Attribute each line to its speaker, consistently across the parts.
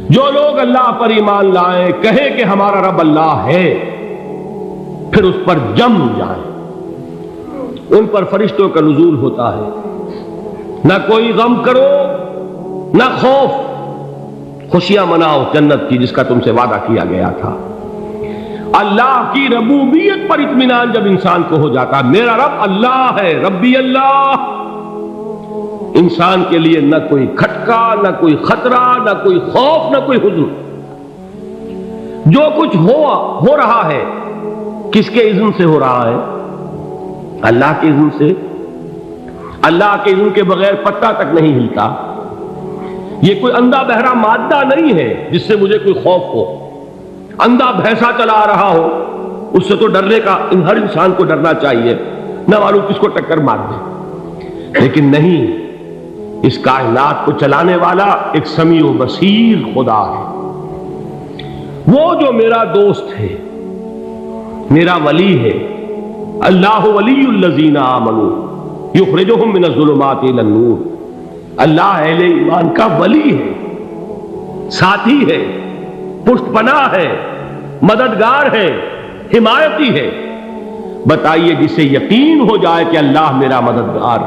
Speaker 1: جو لوگ اللہ پر ایمان لائیں، کہیں کہ ہمارا رب اللہ ہے، پھر اس پر جم جائیں، ان پر فرشتوں کا نزول ہوتا ہے۔ نہ کوئی غم کرو نہ خوف، خوشیاں مناؤ جنت کی جس کا تم سے وعدہ کیا گیا تھا۔ اللہ کی ربوبیت پر اطمینان جب انسان کو ہو جاتا، میرا رب اللہ ہے، ربی اللہ، انسان کے لیے نہ کوئی کھٹکا، نہ کوئی خطرہ، نہ کوئی خوف، نہ کوئی حزن۔ جو کچھ ہو رہا ہے کس کے اذن سے ہو رہا ہے؟ اللہ کے اذن سے۔ اللہ کے اذن کے بغیر پتہ تک نہیں ہلتا۔ یہ کوئی اندھا بہرا مادہ نہیں ہے جس سے مجھے کوئی خوف ہو۔ اندھا بھینسا چلا آ رہا ہو اس سے تو ڈرنے کا ہر انسان کو ڈرنا چاہیے، نہ معلوم کس کو ٹکر مار دے۔ لیکن نہیں، اس کائنات کو چلانے والا ایک سمیع و بصیر خدا ہے۔ وہ جو میرا دوست ہے، میرا ولی ہے۔ اللہ ولی الذین آمنوا یخرجہم من الظلمات الی النور۔ اللہ اہل ایمان کا ولی ہے، ساتھی ہے، پشت پناہ ہے، مددگار ہے، حمایتی ہے۔ بتائیے جسے یقین ہو جائے کہ اللہ میرا مددگار،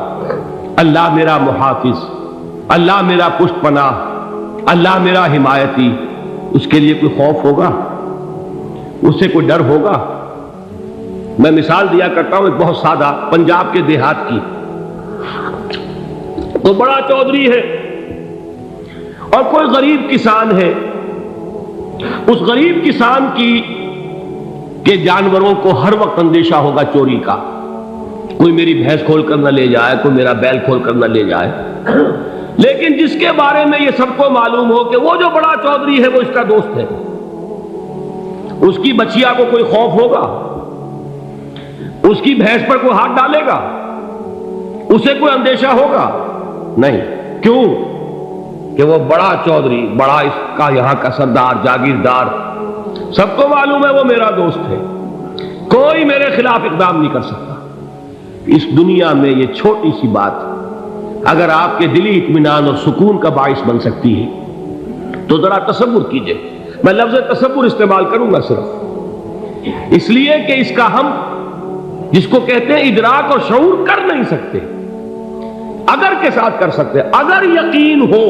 Speaker 1: اللہ میرا محافظ، اللہ میرا پشت پناہ، اللہ میرا حمایتی، اس کے لیے کوئی خوف ہوگا؟ اس سے کوئی ڈر ہوگا؟ میں مثال دیا کرتا ہوں ایک بہت سادہ، پنجاب کے دیہات کی۔ تو بڑا چودھری ہے اور کوئی غریب کسان ہے۔ اس غریب کسان کے جانوروں کو ہر وقت اندیشہ ہوگا چوری کا، کوئی میری بھینس کھول کر نہ لے جائے، کوئی میرا بیل کھول کر نہ لے جائے۔ لیکن جس کے بارے میں یہ سب کو معلوم ہو کہ وہ جو بڑا چودھری ہے وہ اس کا دوست ہے، اس کی بچیا کو کوئی خوف ہوگا؟ اس کی بھینس پر کوئی ہاتھ ڈالے گا؟ اسے کوئی اندیشہ ہوگا؟ نہیں۔ کیوں؟ کہ وہ بڑا چودھری، بڑا اس کا یہاں کا سردار، جاگیردار، سب کو معلوم ہے وہ میرا دوست ہے، کوئی میرے خلاف اقدام نہیں کر سکتا۔ اس دنیا میں یہ چھوٹی سی بات اگر آپ کے دلی اطمینان اور سکون کا باعث بن سکتی ہے تو ذرا تصور کیجئے۔ میں لفظ تصور استعمال کروں گا صرف اس لیے کہ اس کا ہم جس کو کہتے ہیں ادراک اور شعور کر نہیں سکتے، اگر کے ساتھ کر سکتے۔ اگر یقین ہو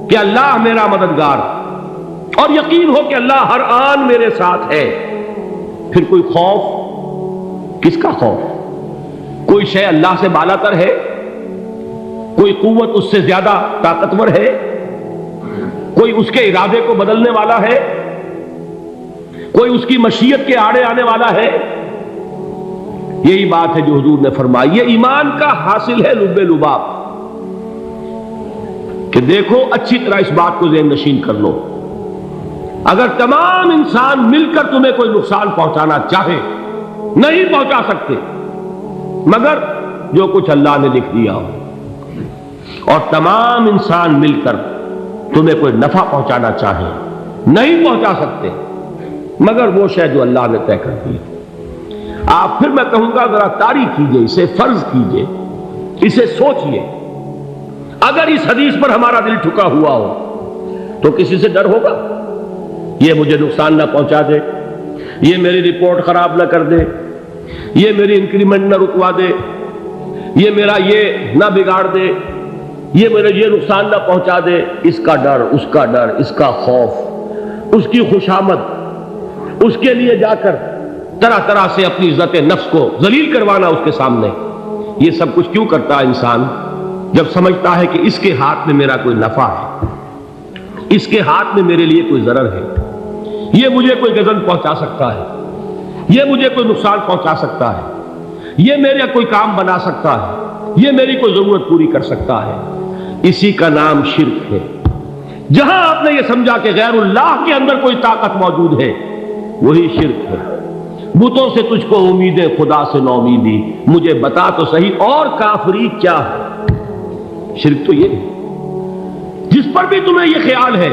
Speaker 1: کہ اللہ میرا مددگار اور یقین ہو کہ اللہ ہر آن میرے ساتھ ہے، پھر کوئی خوف؟ کس کا خوف؟ کوئی شے اللہ سے بالا تر ہے؟ کوئی قوت اس سے زیادہ طاقتور ہے؟ کوئی اس کے ارادے کو بدلنے والا ہے؟ کوئی اس کی مشیت کے آڑے آنے والا ہے؟ یہی بات ہے جو حضور نے فرمائی، یہ ایمان کا حاصل ہے لب لباب، کہ دیکھو اچھی طرح اس بات کو ذہن نشین کر لو۔ اگر تمام انسان مل کر تمہیں کوئی نقصان پہنچانا چاہے، نہیں پہنچا سکتے مگر جو کچھ اللہ نے لکھ دیا ہو، اور تمام انسان مل کر تمہیں کوئی نفع پہنچانا چاہے، نہیں پہنچا سکتے مگر وہ شے جو اللہ نے طے کر دی۔ آپ پھر میں کہوں گا ذرا طاری کیجئے، اسے فرض کیجئے، اسے سوچئے۔ اگر اس حدیث پر ہمارا دل ٹھکا ہوا ہو تو کسی سے ڈر ہوگا؟ یہ مجھے نقصان نہ پہنچا دے، یہ میری رپورٹ خراب نہ کر دے، یہ میری انکریمنٹ نہ رکوا دے، یہ میرا یہ نہ بگاڑ دے، یہ میرے یہ نقصان نہ پہنچا دے۔ اس کا ڈر، اس کا ڈر، اس کا خوف، اس کی خوشامد، اس کے لیے جا کر طرح طرح سے اپنی عزت نفس کو ذلیل کروانا اس کے سامنے، یہ سب کچھ کیوں کرتا ہے انسان؟ جب سمجھتا ہے کہ اس کے ہاتھ میں میرا کوئی نفع ہے، اس کے ہاتھ میں میرے لیے کوئی ضرر ہے، یہ مجھے کوئی غضب پہنچا سکتا ہے، یہ مجھے کوئی نقصان پہنچا سکتا ہے، یہ میرا کوئی کام بنا سکتا ہے، یہ میری کوئی ضرورت پوری کر سکتا ہے، اسی کا نام شرک ہے۔ جہاں آپ نے یہ سمجھا کہ غیر اللہ کے اندر کوئی طاقت موجود ہے، وہی شرک ہے۔ بتوں سے تجھ کو امیدیں، خدا سے نو امیدی، مجھے بتا تو صحیح اور کافری کیا ہے؟ شرک تو یہ ہے۔ جس پر بھی تمہیں یہ خیال ہے،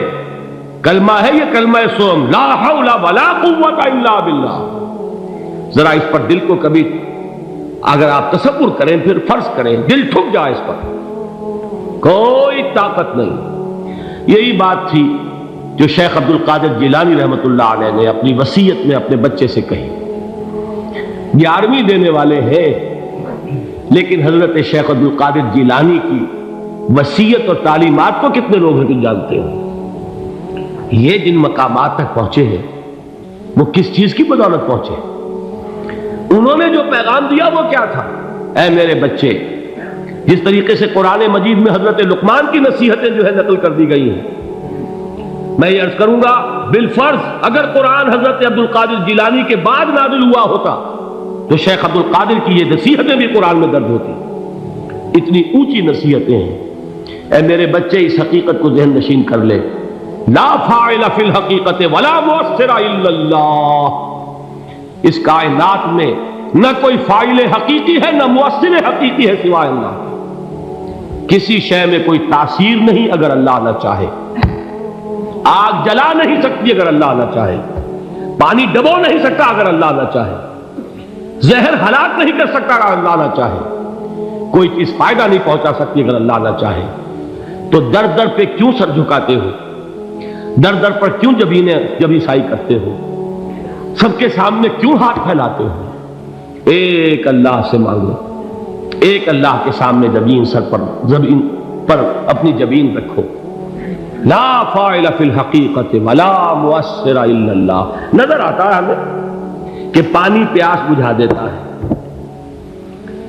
Speaker 1: کلمہ ہے یہ کلمہ سوم، لا حول ولا قوت الا باللہ، ذرا اس پر دل کو کبھی اگر آپ تصور کریں، پھر فرض کریں، دل ٹھک جائے اس پر، کوئی طاقت نہیں۔ یہی بات تھی جو شیخ عبد القادر جیلانی رحمۃ اللہ علیہ نے اپنی وصیت میں اپنے بچے سے کہی. 11ویں دینے والے ہیں، لیکن حضرت شیخ عبد القادر جیلانی کی وصیت اور تعلیمات کو کتنے لوگ ہیں جانتے ہو؟ یہ جن مقامات تک پہنچے ہیں وہ کس چیز کی بدولت پہنچے؟ انہوں نے جو پیغام دیا وہ کیا تھا؟ اے میرے بچے، جس طریقے سے قرآن مجید میں حضرت لقمان کی نصیحتیں جو ہے نقل کر دی گئی ہیں، میں یہ عرض کروں گا بالفرض اگر قرآن حضرت عبد القادر جیلانی کے بعد نازل ہوا ہوتا تو شیخ عبد القادر کی یہ نصیحتیں بھی قرآن میں درج ہوتی. اتنی اونچی نصیحتیں ہیں. اے میرے بچے، اس حقیقت کو ذہن نشین کر لے، لا فاعل فی الحقیقت ولا مؤثر الا اللہ. اس کائنات میں نہ کوئی فاعل حقیقی ہے نہ مؤثر حقیقی ہے سوائے اللہ. کسی شے میں کوئی تاثیر نہیں اگر اللہ نہ چاہے. آگ جلا نہیں سکتی اگر اللہ نہ چاہے. پانی ڈبو نہیں سکتا اگر اللہ نہ چاہے. زہر ہلاک نہیں کر سکتا اگر اللہ نہ چاہے. کوئی چیز فائدہ نہیں پہنچا سکتی اگر اللہ نہ چاہے. تو در در پہ کیوں سر جھکاتے ہو؟ در در پر کیوں جبیں سائی کرتے ہو؟ سب کے سامنے کیوں ہاتھ پھیلاتے ہو؟ ایک اللہ سے مانگو، ایک اللہ کے سامنے زمین پر اپنی جبین رکھو. لا فاعل فی الحقیقت ولا مؤثر الا اللہ. نظر آتا ہے ہمیں کہ پانی پیاس بجھا دیتا ہے.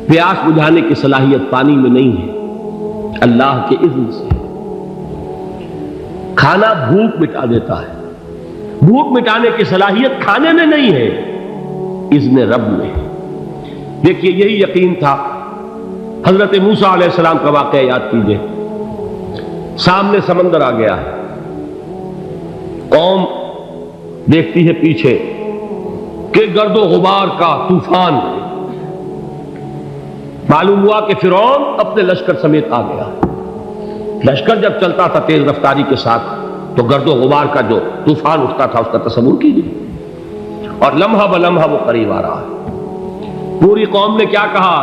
Speaker 1: پیاس بجھانے کی صلاحیت پانی میں نہیں ہے، اللہ کے اذن سے. کھانا بھوک مٹا دیتا ہے. بھوک مٹانے کی صلاحیت کھانے میں نہیں ہے، اذن رب میں. دیکھیے یہی یقین تھا. حضرت موسیٰ علیہ السلام کا واقعہ یاد کیجئے. سامنے سمندر آ گیا ہے، قوم دیکھتی ہے پیچھے کہ گرد و غبار کا طوفان. معلوم ہوا کہ فرعون اپنے لشکر سمیت آ گیا. لشکر جب چلتا تھا تیز رفتاری کے ساتھ تو گرد و غبار کا جو طوفان اٹھتا تھا اس کا تصور کیجیے. اور لمحہ بلمحہ وہ قریب آ رہا ہے. پوری قوم نے کیا کہا؟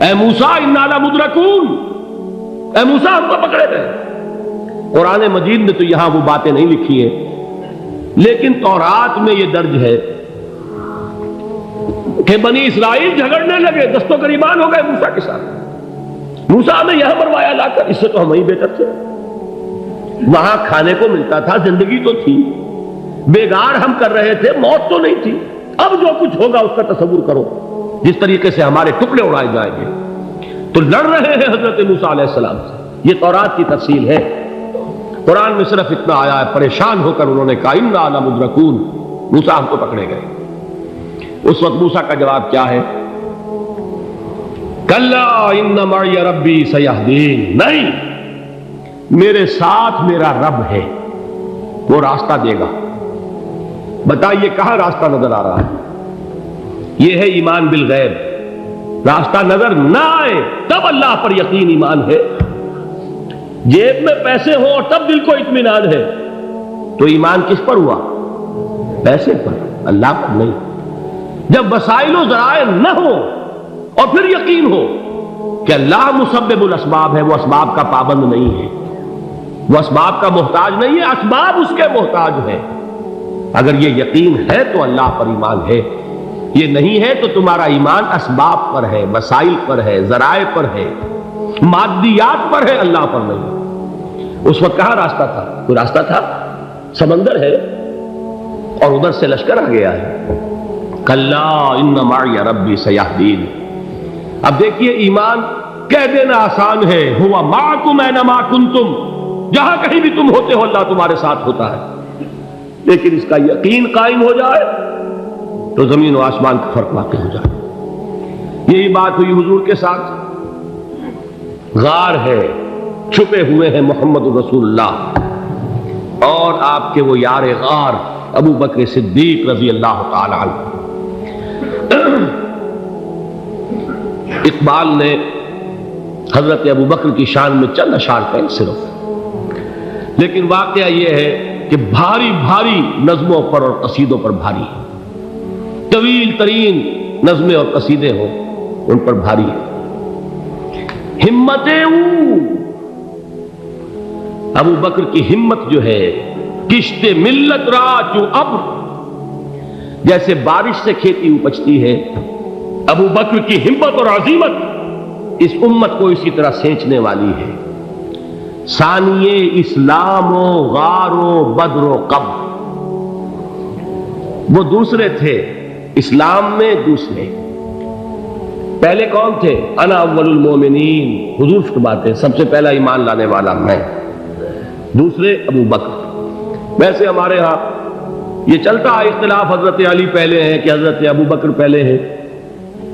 Speaker 1: اے موسیٰ انا لمدرکون، اے موسیٰ ہم کو پکڑے گئے. قرآن مجید نے تو یہاں وہ باتیں نہیں لکھی ہیں، لیکن تورات میں یہ درج ہے کہ بنی اسرائیل جھگڑنے لگے، دست و گریبان ہو گئے موسیٰ کے ساتھ. موسیٰ نے یہاں مروایا لا کر، اس سے تو ہم ہی بہتر تھے. وہاں کھانے کو ملتا تھا، زندگی تو تھی، بیگار ہم کر رہے تھے، موت تو نہیں تھی. اب جو کچھ ہوگا اس کا تصور کرو، جس طریقے سے ہمارے ٹکڑے اڑائے جائیں گے. تو لڑ رہے ہیں حضرت موسیٰ علیہ السلام سے. یہ تورات کی تفصیل ہے. قرآن میں صرف اتنا آیا ہے، پریشان ہو کر انہوں نے کہا انا لمدرکون، موسیٰ ہم کو پکڑے گئے. اس وقت موسیٰ کا جواب کیا ہے؟ کلا ان معی ربی سیہدین. نہیں، میرے ساتھ میرا رب ہے، وہ راستہ دے گا. بتائیے کہاں راستہ نظر آ رہا ہے؟ یہ ہے ایمان بالغیب. راستہ نظر نہ آئے تب اللہ پر یقین ایمان ہے. جیب میں پیسے ہوں اور تب دل کو اطمینان ہے تو ایمان کس پر ہوا؟ پیسے پر، اللہ پر نہیں. جب وسائل و ذرائع نہ ہو اور پھر یقین ہو کہ اللہ مسبب الاسباب ہے، وہ اسباب کا پابند نہیں ہے، وہ اسباب کا محتاج نہیں ہے، اسباب اس کے محتاج ہے. اگر یہ یقین ہے تو اللہ پر ایمان ہے. یہ نہیں ہے تو تمہارا ایمان اسباب پر ہے، وسائل پر ہے، ذرائع پر ہے، مادیات پر ہے، اللہ پر نہیں. اس وقت کہاں راستہ تھا؟ کوئی راستہ تھا؟ سمندر ہے اور ادھر سے لشکر آ گیا ہے. کلا ان معی ربی سیہدین. اب دیکھیے ایمان کہہ دینا آسان ہے، ہوا معکم اینما کنتم، جہاں کہیں بھی تم ہوتے ہو اللہ تمہارے ساتھ ہوتا ہے. لیکن اس کا یقین قائم ہو جائے تو زمین و آسمان کا فرق واقع ہو جائے. یہی بات ہوئی حضور کے ساتھ. غار ہے، چھپے ہوئے ہیں محمد رسول اللہ اور آپ کے وہ یار غار ابو بکر صدیق رضی اللہ تعالی عنہ. اقبال نے حضرت ابو بکر کی شان میں چند اشعار کہیں صرف، لیکن واقعہ یہ ہے کہ بھاری بھاری نظموں پر اور قصیدوں پر بھاری ہے. طویل ترین نظمیں اور قصیدے ہوں ان پر بھاری ہے. ہمتیں ابو بکر کی ہمت جو ہے کشت ملت را جو ابر، جیسے بارش سے کھیتی اپجتی ہے، ابو بکر کی ہمت اور عزیمت اس امت کو اسی طرح سینچنے والی ہے۔ ثانیے اسلام و غار و بدر و قبر، وہ دوسرے تھے اسلام میں، دوسرے پہلے کون تھے؟ انا اول المومنین، حضور فرماتے سب سے پہلا ایمان لانے والا میں، دوسرے ابو بکر۔ ویسے ہمارے ہاں یہ چلتا ہے اختلاف، حضرت علی پہلے ہیں کہ حضرت ابو بکر پہلے ہیں،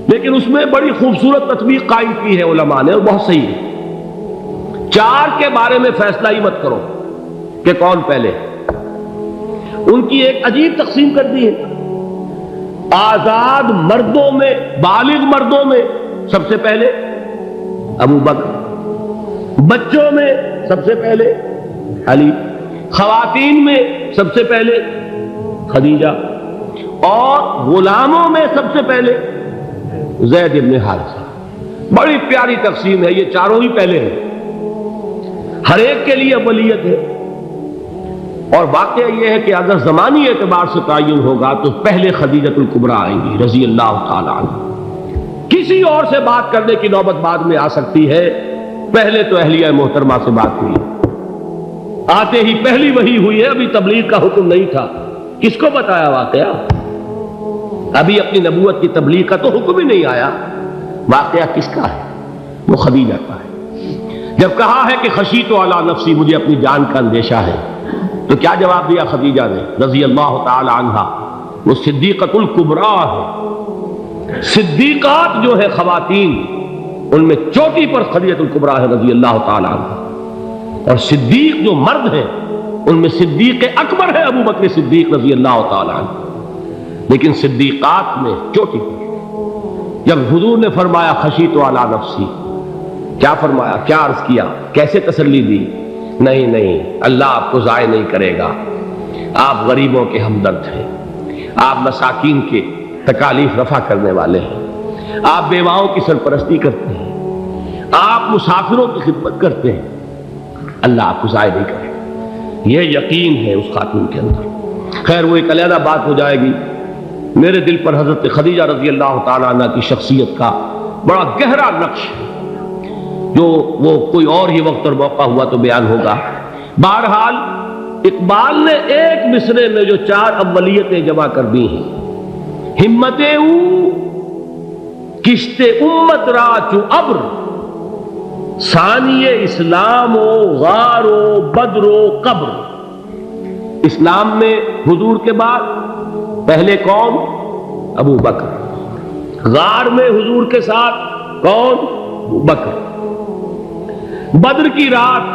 Speaker 1: لیکن اس میں بڑی خوبصورت تطبیق قائم کی ہے علماء نے، اور بہت صحیح ہے۔ چار کے بارے میں فیصلہ ہی مت کرو کہ کون پہلے، ان کی ایک عجیب تقسیم کر دی ہے۔ آزاد مردوں میں، بالغ مردوں میں سب سے پہلے ابو بکر، بچوں میں سب سے پہلے علی، خواتین میں سب سے پہلے خدیجہ، اور غلاموں میں سب سے پہلے زید بن حارثہ۔ بڑی پیاری تقسیم ہے، یہ چاروں ہی پہلے ہیں، ہر ایک کے لیے اولیت ہے۔ اور واقعہ یہ ہے کہ اگر زمانی اعتبار سے تعین ہوگا تو پہلے خدیجۃ الکبریٰ آئیں گی رضی اللہ تعالی عنہ، کسی اور سے بات کرنے کی نوبت بعد میں آ سکتی ہے، پہلے تو اہلیہ محترمہ سے بات ہوئی، آتے ہی پہلی وحی ہوئی ہے، ابھی تبلیغ کا حکم نہیں تھا، کس کو بتایا واقعہ؟ ابھی اپنی نبوت کی تبلیغ کا تو حکم ہی نہیں آیا، واقعہ کس کا ہے؟ وہ خدیجہ کا ہے۔ جب کہا ہے کہ خشیت علی نفسی، مجھے اپنی جان کا اندیشہ ہے، تو کیا جواب دیا خدیجہ نے رضی اللہ تعالی عنہا؟ وہ صدیقۃ الکبریٰ ہے، صدیقات جو ہے خواتین، ان میں چوٹی پر خدیجۃ الکبریٰ ہے رضی اللہ تعالی عنہا، اور صدیق جو مرد ہیں ان میں صدیق اکبر ہے ابو بکر صدیق رضی اللہ تعالی عنہ، لیکن صدیقات میں چوٹی پر۔ جب حضور نے فرمایا خشیت علی نفسی، کیا فرمایا، کیا عرض کیا، کیسے تسلی دی؟ نہیں نہیں، اللہ آپ کو ضائع نہیں کرے گا، آپ غریبوں کے ہمدرد ہیں، آپ مساکین کے تکالیف رفع کرنے والے ہیں، آپ بیواؤں کی سرپرستی کرتے ہیں، آپ مسافروں کی خدمت کرتے ہیں، اللہ آپ کو ضائع نہیں کرے گا، یہ یقین ہے اس خاتون کے اندر۔ خیر وہ ایک علیحدہ بات ہو جائے گی۔ میرے دل پر حضرت خدیجہ رضی اللہ تعالیٰ عنہ کی شخصیت کا بڑا گہرا نقش ہے، جو وہ کوئی اور ہی وقت اور موقع ہوا تو بیان ہوگا۔ بہرحال اقبال نے ایک مصرے میں جو چار اولیتیں جمع کر دی ہیں، ہمت او کشت امت را چو ابر، ثانی اسلام و غار و بدر و قبر۔ اسلام میں حضور کے بعد پہلے کون؟ ابو بکر، غار میں حضور کے ساتھ کون؟ ابو بکر، بدر کی رات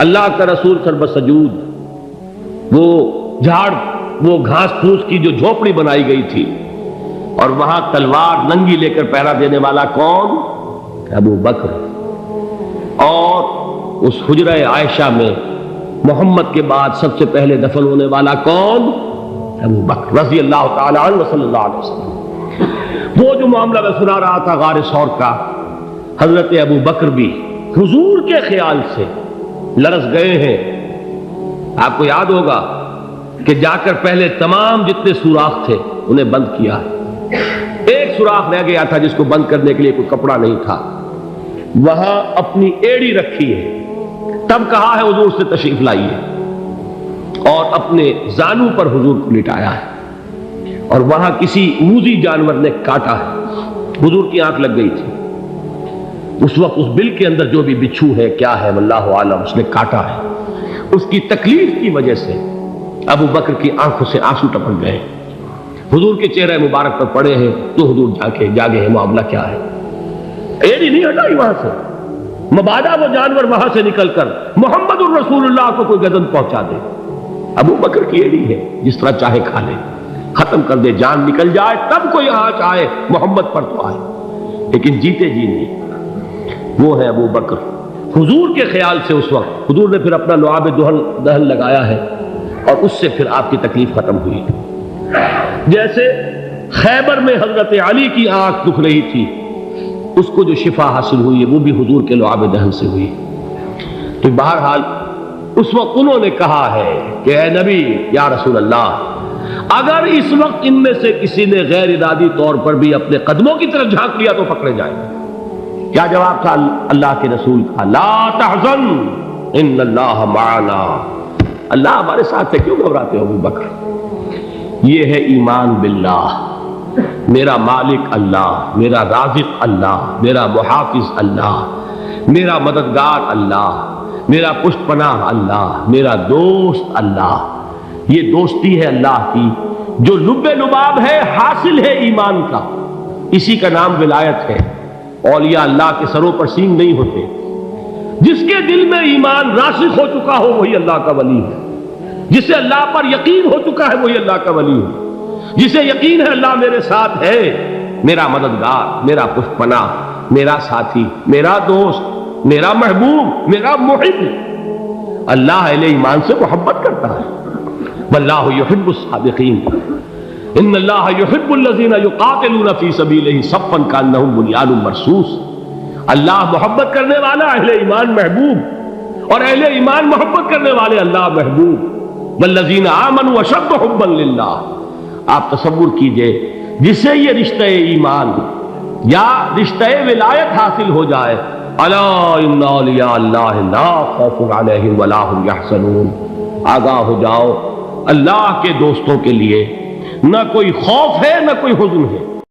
Speaker 1: اللہ کا رسول سر بسجود، وہ جھاڑ، وہ گھاس پھوس کی جو جھوپڑی بنائی گئی تھی، اور وہاں تلوار ننگی لے کر پہرا دینے والا کون؟ ابو بکر، اور اس حجرہ عائشہ میں محمد کے بعد سب سے پہلے دفن ہونے والا کون؟ ابو بکر رضی اللہ تعالی عنہ صلی اللہ علیہ وسلم۔ وہ جو معاملہ میں سنا رہا تھا غار ثور کا، حضرت ابو بکر بھی حضور کے خیال سے لرز گئے ہیں۔ آپ کو یاد ہوگا کہ جا کر پہلے تمام جتنے سوراخ تھے انہیں بند کیا ہے، ایک سوراخ رہ گیا تھا جس کو بند کرنے کے لیے کوئی کپڑا نہیں تھا، وہاں اپنی ایڑی رکھی ہے، تب کہا ہے حضور سے تشریف لائیے، اور اپنے زانو پر حضور کو لٹایا ہے، اور وہاں کسی موذی جانور نے کاٹا ہے، حضور کی آنکھ لگ گئی تھی، اس وقت اس بل کے اندر جو بھی بچھو ہے کیا ہے واللہ عالم، اس نے کاٹا ہے، اس کی تکلیف کی وجہ سے ابو بکر کی آنکھوں سے آنسو ٹپک گئے، حضور کے چہرے مبارک پر پڑے ہیں، تو حضور جاگے ہیں، معاملہ کیا ہے؟ ایڑی نہیں ہٹائی وہاں سے، مبادا وہ جانور وہاں سے نکل کر محمد الرسول اللہ کو کوئی گزن پہنچا دے، ابو بکر کی ایڑی ہے، جس طرح چاہے کھا لے، ختم کر دے، جان نکل جائے تب کوئی آنچ آئے، محمد پر تو آئے، لیکن جیتے جی نہیں۔ وہ ہے ابو بکر حضور کے خیال سے، اس وقت حضور نے پھر اپنا لعاب دہن لگایا ہے، اور اس سے پھر آپ کی تکلیف ختم ہوئی۔ جیسے خیبر میں حضرت علی کی آنکھ دکھ رہی تھی، اس کو جو شفا حاصل ہوئی ہے وہ بھی حضور کے لعاب دہن سے ہوئی۔ تو بہرحال اس وقت انہوں نے کہا ہے کہ اے نبی یا رسول اللہ، اگر اس وقت ان میں سے کسی نے غیر ارادی طور پر بھی اپنے قدموں کی طرف جھانک لیا تو پکڑے جائیں گے۔ کیا جواب تھا اللہ کے رسول کا؟ لا تحزن ان اللہ معنا، اللہ ہمارے ساتھ ہے، کیوں گھبراتے ہو ابو بکر؟ یہ ہے ایمان باللہ، میرا مالک اللہ، میرا رازق اللہ، میرا محافظ اللہ، میرا مددگار اللہ، میرا پشت پناہ اللہ، میرا دوست اللہ۔ یہ دوستی ہے اللہ کی جو لب لباب ہے، حاصل ہے ایمان کا، اسی کا نام ولایت ہے۔ اولیاء اللہ کے سروں پر سینگ نہیں ہوتے، جس کے دل میں ایمان راسخ ہو چکا ہو وہی اللہ کا ولی ہے، جسے اللہ پر یقین ہو چکا ہے وہی اللہ کا ولی ہے، جسے یقین ہے اللہ میرے ساتھ ہے، میرا مددگار، میرا پشت پناہ، میرا ساتھی، میرا دوست، میرا محبوب، میرا محب۔ اللہ اہل ایمان سے محبت کرتا ہے۔ واللہ یحب الصادقین، ان اللہ یحب الذین یقاتلون فی سبیلہ صفا کانہم بنیان مرصوص۔ اللہ محبت کرنے والا، اہل ایمان محبوب، اور اہل ایمان محبت کرنے والے اللہ محبوب۔ والذین آمنوا اشد حبا للہ۔ آپ تصور کیجئے جسے یہ رشتہ ایمان یا رشتہ ولایت حاصل ہو جائے، الا ان اولیاء اللہ لا خوف علیہم ولا هم یحزنون، آگاہ ہو جاؤ اللہ کے دوستوں کے لیے نہ کوئی خوف ہے نہ کوئی حزن ہے۔